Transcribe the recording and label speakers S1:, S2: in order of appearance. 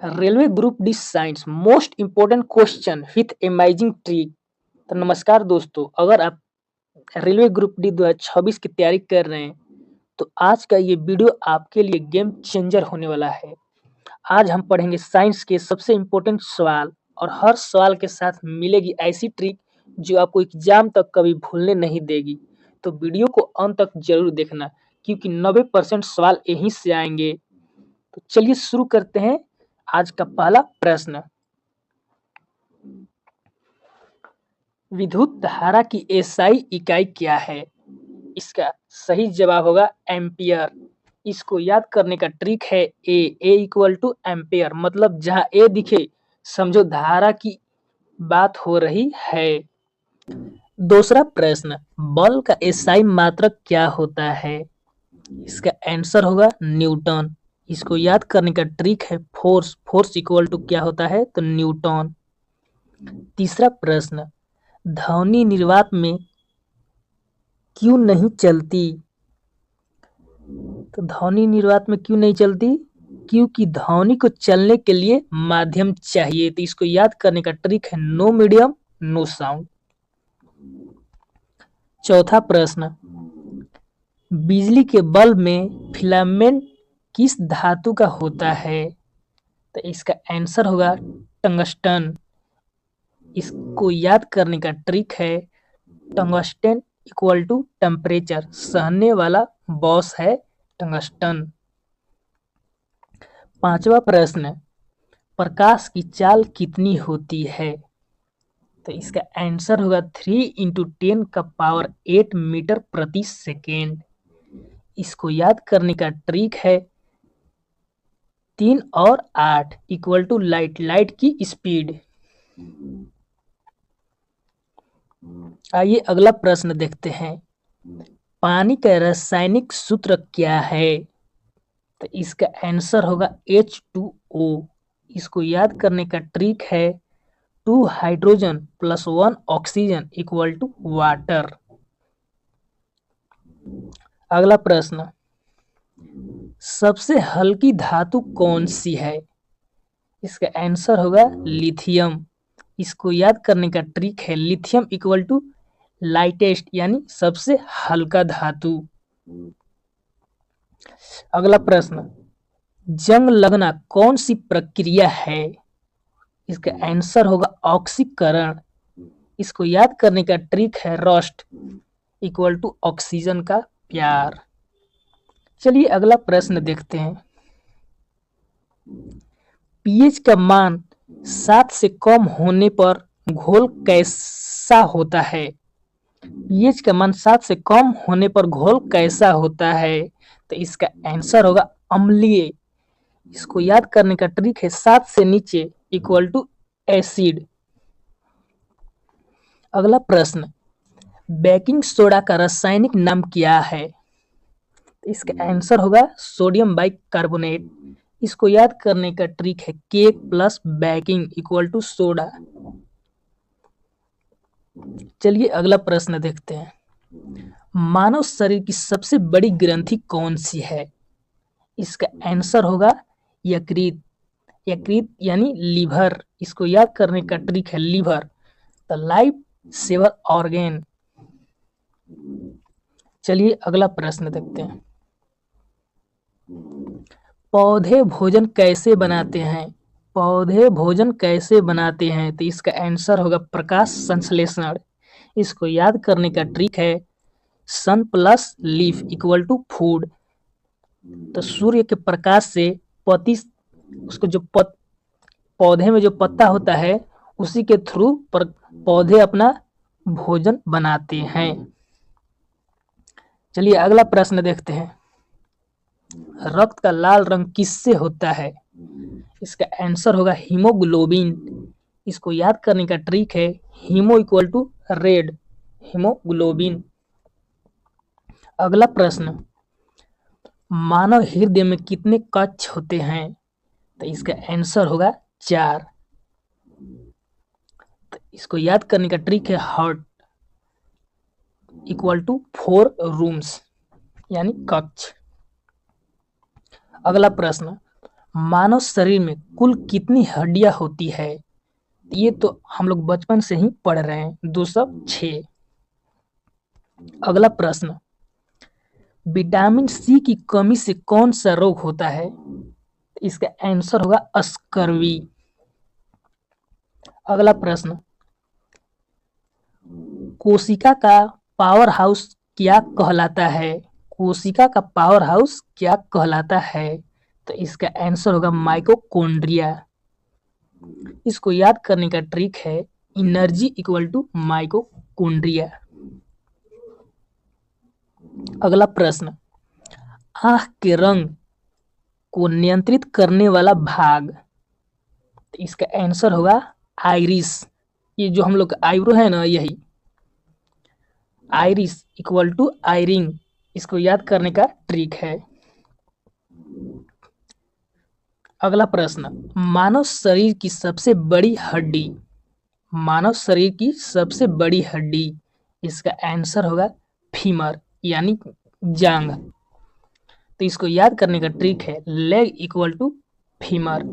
S1: Railway group D science most important question with amazing trick. तो नमस्कार दोस्तों, अगर आप रेलवे ग्रुप डी 2026 की तैयारी कर रहे हैं तो आज का ये वीडियो आपके लिए गेम चेंजर होने वाला है। आज हम पढ़ेंगे साइंस के सबसे इम्पोर्टेंट सवाल और हर सवाल के साथ मिलेगी ऐसी ट्रिक जो आपको एग्जाम तक कभी भूलने नहीं देगी। तो वीडियो को अंत तक जरूर देखना क्योंकि 90% सवाल यहीं से आएंगे। तो चलिए शुरू करते हैं। आज का पहला प्रश्न, विद्युत धारा की एसआई इकाई क्या है? इसका सही जवाब होगा एम्पियर। इसको याद करने का ट्रिक है ए इक्वल टू एम्पियर, मतलब जहां ए दिखे समझो धारा की बात हो रही है। दूसरा प्रश्न, बल का एसआई मात्रक क्या होता है? इसका आंसर होगा न्यूटन। इसको याद करने का ट्रिक है फोर्स इक्वल टू क्या होता है तो न्यूटन। तीसरा प्रश्न, ध्वनि निर्वात में क्यों नहीं चलती? तो ध्वनि निर्वात में क्यों नहीं चलती? क्योंकि ध्वनि को चलने के लिए माध्यम चाहिए। तो इसको याद करने का ट्रिक है नो मीडियम नो साउंड। चौथा प्रश्न, बिजली के बल्ब में फिलामेंट किस धातु का होता है? तो इसका आंसर होगा टंगस्टन। इसको याद करने का ट्रिक है टंगस्टन इक्वल टू टेम्परेचर, सहने वाला बॉस है टंगस्टन। पांचवा प्रश्न, प्रकाश की चाल कितनी होती है? तो इसका आंसर होगा 3 × 10⁸ मीटर प्रति सेकेंड। इसको याद करने का ट्रिक है 3 और 8 इक्वल टू लाइट की स्पीड। आइए अगला प्रश्न देखते हैं, पानी का रासायनिक सूत्र क्या है? तो इसका आंसर होगा H2O। इसको याद करने का ट्रिक है 2 hydrogen + 1 oxygen equal to water. अगला प्रश्न, सबसे हल्की धातु कौन सी है? इसका आंसर होगा लिथियम। इसको याद करने का ट्रिक है लिथियम इक्वल टू लाइटेस्ट यानी सबसे हल्का धातु। अगला प्रश्न, जंग लगना कौन सी प्रक्रिया है? इसका आंसर होगा ऑक्सीकरण। इसको याद करने का ट्रिक है रस्ट इक्वल टू ऑक्सीजन का प्यार। चलिए अगला प्रश्न देखते हैं, पीएच का मान 7 से कम होने पर घोल कैसा होता है? पीएच का मान 7 से कम होने पर घोल कैसा होता है? तो इसका आंसर होगा अम्लीय। इसको याद करने का ट्रिक है 7 से नीचे इक्वल टू एसिड। अगला प्रश्न, बेकिंग सोडा का रासायनिक नाम क्या है? तो इसका आंसर होगा सोडियम बाइकार्बोनेट। इसको याद करने का ट्रिक है cake plus baking equal to soda. चलिए अगला प्रश्न देखते हैं, मानव शरीर की सबसे बड़ी ग्रंथि कौन सी है? इसका आंसर होगा यकृत। यकृत यानी लीवर। इसको याद करने का ट्रिक है liver the life saver organ. चलिए अगला प्रश्न देखते हैं, पौधे भोजन कैसे बनाते हैं? पौधे भोजन कैसे बनाते हैं? तो इसका आंसर होगा प्रकाश संश्लेषण। इसको याद करने का ट्रिक है sun plus leaf equal to food. तो सूर्य के प्रकाश से पत्ती, उसको जो पौधे में जो पत्ता होता है उसी के थ्रू पौधे अपना भोजन बनाते हैं। चलिए अगला प्रश्न देखते हैं, रक्त का लाल रंग किससे होता है? इसका आंसर होगा हीमोग्लोबिन। इसको याद करने का ट्रिक है haemo equal to red, haemoglobin. अगला प्रश्न, मानव हृदय में कितने कक्ष होते हैं? तो इसका आंसर होगा 4। तो इसको याद करने का ट्रिक है हार्ट इक्वल टू 4 रूम्स यानी कक्ष। अगला प्रश्न, मानव शरीर में कुल कितनी हड्डियां होती है? ये तो हम लोग बचपन से ही पढ़ रहे हैं, 206। अगला प्रश्न, विटामिन सी की कमी से कौन सा रोग होता है? इसका आंसर होगा स्कर्वी। अगला प्रश्न, कोशिका का पावर हाउस क्या कहलाता है? कोशिका का पावर हाउस क्या कहलाता है? तो इसका आंसर होगा माइटोकॉन्ड्रिया। इसको याद करने का ट्रिक है एनर्जी इक्वल टू माइटोकॉन्ड्रिया। अगला प्रश्न, आंख के रंग को नियंत्रित करने वाला भाग? तो इसका आंसर होगा आइरिस। ये जो हम लोग आईब्रो है ना, यही आइरिस इक्वल टू आयरिंग। इसको याद करने का ट्रिक है। अगला प्रश्न, मानव शरीर की सबसे बड़ी हड्डी? मानव शरीर की सबसे बड़ी हड्डी, इसका आंसर होगा फीमर यानी जांघ। तो इसको याद करने का ट्रिक है लेग इक्वल टू फीमर।